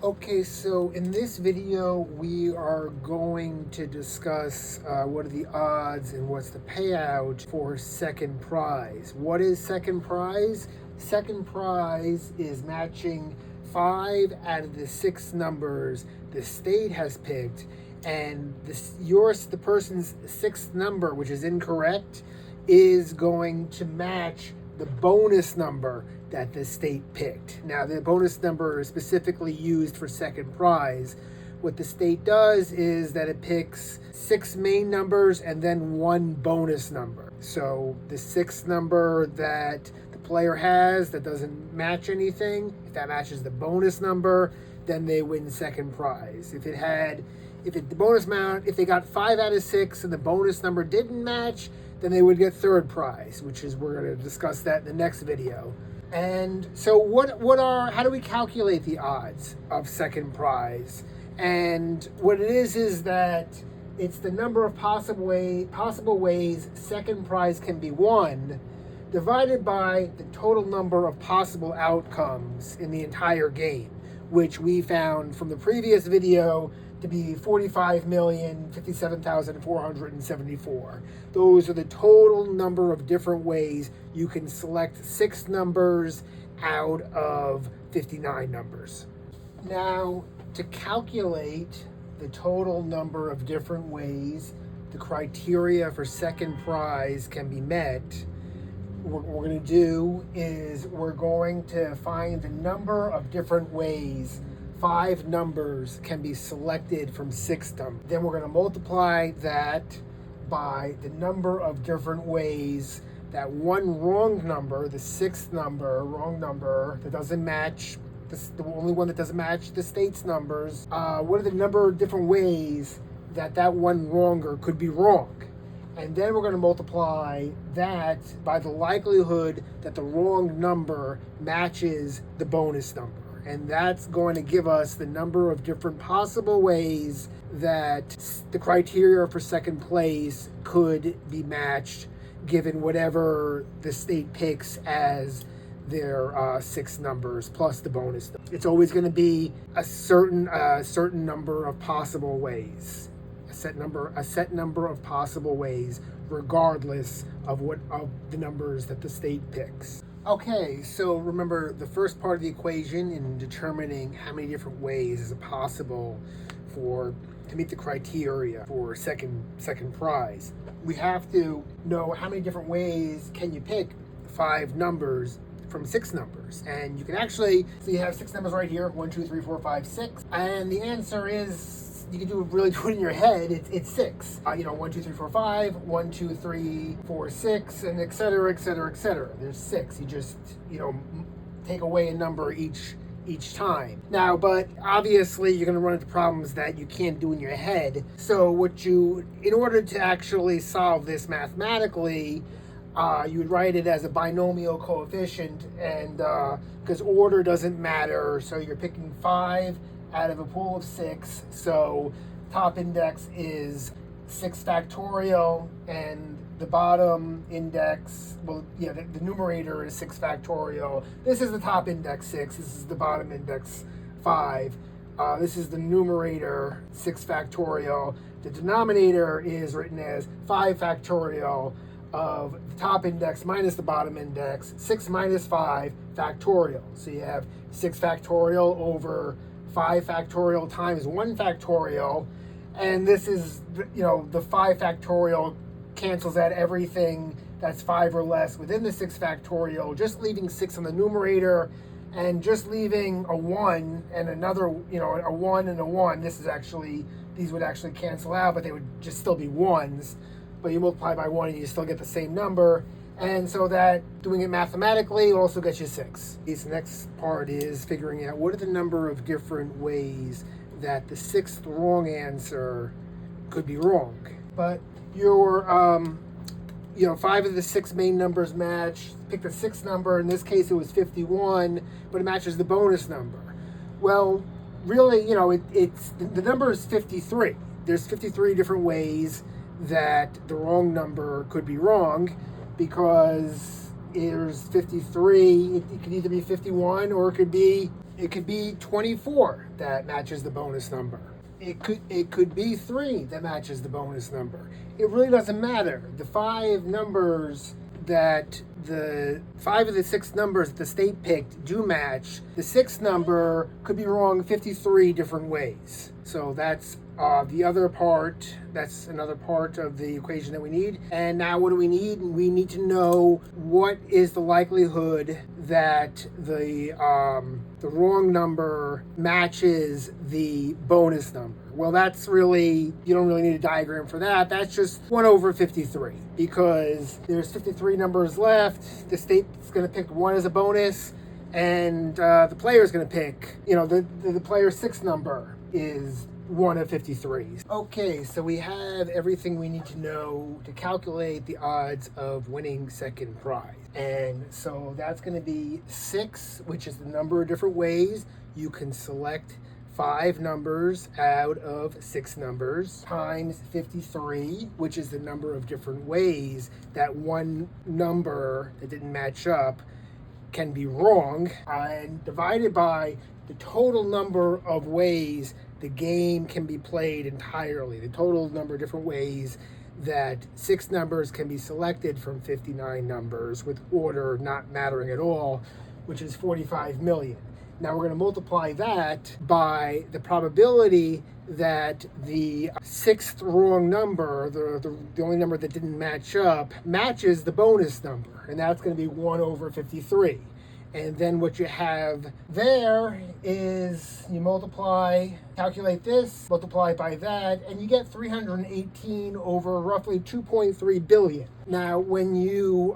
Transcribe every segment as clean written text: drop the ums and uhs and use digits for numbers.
Okay, so in this video, we are going to discuss what are the odds and what's the payout for second prize. What is second prize? Second prize is matching 5 out of the 6 numbers the state has picked, and the person's 6th number, which is incorrect, is going to match the bonus number that the state picked. Now, the bonus number is specifically used for second prize. What the state does is that it picks 6 main numbers and then 1 bonus number. So the 6th number that the player has that doesn't match anything, if that matches the bonus number, then they win second prize. If they got 5 out of 6 and the bonus number didn't match, then they would get third prize, which is, we're going to discuss that in the next video. And so how do we calculate the odds of second prize? And what it is that it's the number of possible ways second prize can be won divided by the total number of possible outcomes in the entire game, which we found from the previous video to be 45,057,474. Those are the total number of different ways you can select 6 numbers out of 59 numbers. Now, to calculate the total number of different ways the criteria for second prize can be met, what we're going to do is we're going to find the number of different ways 5 numbers can be selected from 6 numbers. Then we're going to multiply that by the number of different ways that one wrong number, the 6th number, wrong number that doesn't match, the only one that doesn't match the state's numbers, what are the number of different ways that one wronger could be wrong? And then we're going to multiply that by the likelihood that the wrong number matches the bonus number. And that's going to give us the number of different possible ways that the criteria for second place could be matched given whatever the state picks as their 6 numbers plus the bonus. It's always going to be a certain number of possible ways, a set number of possible ways, regardless of the numbers that the state picks. Okay, so remember the first part of the equation in determining how many different ways is it possible to meet the criteria for second prize. We have to know how many different ways can you pick 5 numbers from 6 numbers. And you can actually, so you have 6 numbers right here, 1, 2, 3, 4, 5, 6. And the answer is, you can do it in your head, it's 6. 1, 2, 3, 4, 5, 1, 2, 3, 4, 6, and et cetera, et cetera, et cetera. There's 6. You just, take away a number each time. Now, but obviously you're going to run into problems that you can't do in your head. So in order to actually solve this mathematically, you would write it as a binomial coefficient, and because order doesn't matter, so you're picking 5 out of a pool of 6, so top index is 6 factorial, and the bottom index, the numerator is 6 factorial. This is the top index 6, this is the bottom index 5. This is the numerator, 6 factorial. The denominator is written as 5 factorial of the top index minus the bottom index, 6 minus 5 factorial. So you have 6 factorial over 5 factorial times 1 factorial, and this is, the 5 factorial cancels out everything that's 5 or less within the 6 factorial, just leaving 6 on the numerator, and just leaving a 1 and another, a 1 and a 1. These would actually cancel out, but they would just still be 1s. But you multiply by 1 and you still get the same number. And so that, doing it mathematically, also gets you 6. This next part is figuring out what are the number of different ways that the 6th wrong answer could be wrong. But your 5 of the 6 main numbers match. Pick the 6th number. In this case, it was 51, but it matches the bonus number. Well, really, the number is 53. There's 53 different ways that the wrong number could be wrong, because there's 53, it could either be 51 or it could be It could be 24 that matches the bonus number. It could be 3 that matches the bonus number. It really doesn't matter. The 5 numbers that the 5 of the 6 numbers the state picked do match. The 6th number could be wrong 53 different ways. So that's the other part. That's another part of the equation that we need. And now what do we need? We need to know what is the likelihood that the wrong number matches the bonus number. Well, that's really, you don't really need a diagram for that. That's just 1 over 53, because there's 53 numbers left. The state's going to pick 1 as a bonus, and the player's going to pick, the player's 6th number is 1 of 53. Okay, so we have everything we need to know to calculate the odds of winning second prize. And so that's going to be 6, which is the number of different ways you can select 5 numbers out of 6 numbers, times 53, which is the number of different ways that one number that didn't match up can be wrong, and divided by the total number of ways the game can be played entirely, the total number of different ways that 6 numbers can be selected from 59 numbers, with order not mattering at all, which is 45 million. Now we're going to multiply that by the probability that the 6th wrong number, the only number that didn't match up, matches the bonus number, and that's going to be 1 over 53. And then what you have there is you calculate this, multiply by that, and you get 318 over roughly 2.3 billion. Now, when you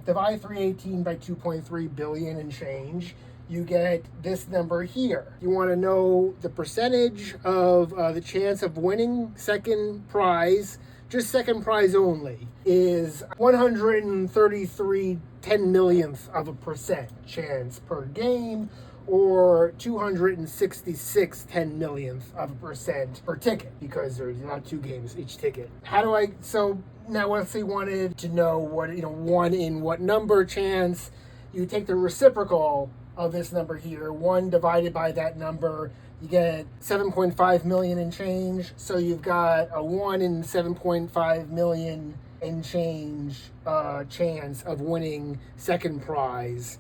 divide 318 by 2.3 billion and change, you get this number here. You want to know the percentage of the chance of winning second prize, just second prize only, is 133 10 millionth of a percent chance per game, or 266 10 millionth of a percent per ticket, because there's not 2 games each ticket. So now let's say you wanted to know what, 1 in what number chance, you take the reciprocal of this number here, 1 divided by that number, you get 7.5 million and change. So you've got a 1 in 7.5 million and change chance of winning second prize,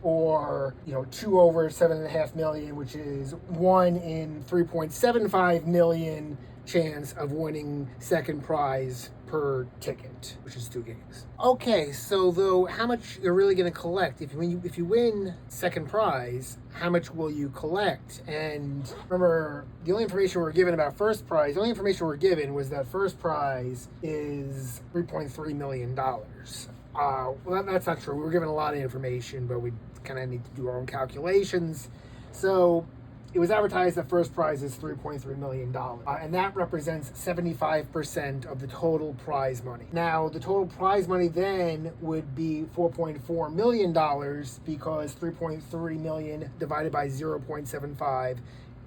or 2 over 7.5 million, which is 1 in 3.75 million chance of winning second prize per ticket, which is 2 games. Okay, so though, how much you're really going to collect if you win second prize? How much will you collect? And remember, the only information we're given about first prize, the only information we're given was that first prize is $3.3 million. Well, that's not true. We were given a lot of information, but we kind of need to do our own calculations. So it was advertised that first prize is $3.3 million, and that represents 75% of the total prize money. Now, the total prize money then would be $4.4 million, because 3.3 million divided by 0.75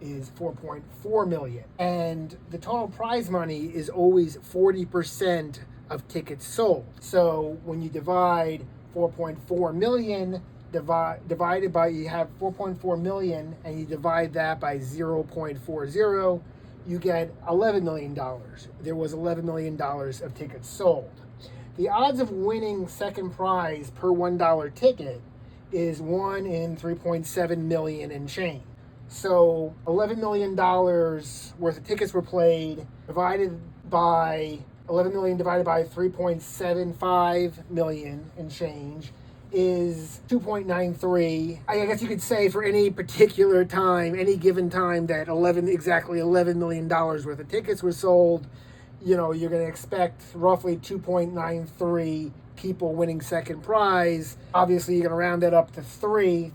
is 4.4 million. And the total prize money is always 40% of tickets sold. So when you divide 4.4 million divided by, you have 4.4 million, and you divide that by 0.40, you get $11 million. There was $11 million of tickets sold. The odds of winning second prize per $1 ticket is 1 in 3.7 million and change. So $11 million worth of tickets were played, divided by 11 million divided by 3.75 million and change is 2.93. I guess you could say for any particular time, any given time that exactly $11 million worth of tickets were sold, you're going to expect roughly 2.93 people winning second prize. Obviously, you're going to round that up to 3.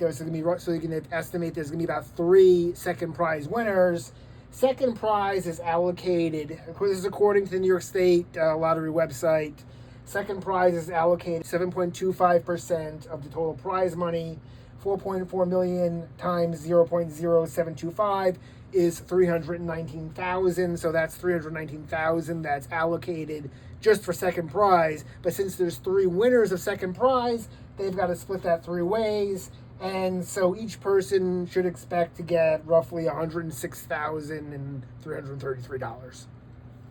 So you can estimate there's going to be about 3 second prize winners. Second prize is allocated, this is according to the New York State Lottery website, second prize is allocated 7.25% of the total prize money. 4.4 million times 0.0725 is 319,000. So that's 319,000 that's allocated just for second prize. But since there's 3 winners of second prize, they've got to split that 3 ways. And so each person should expect to get roughly $106,333.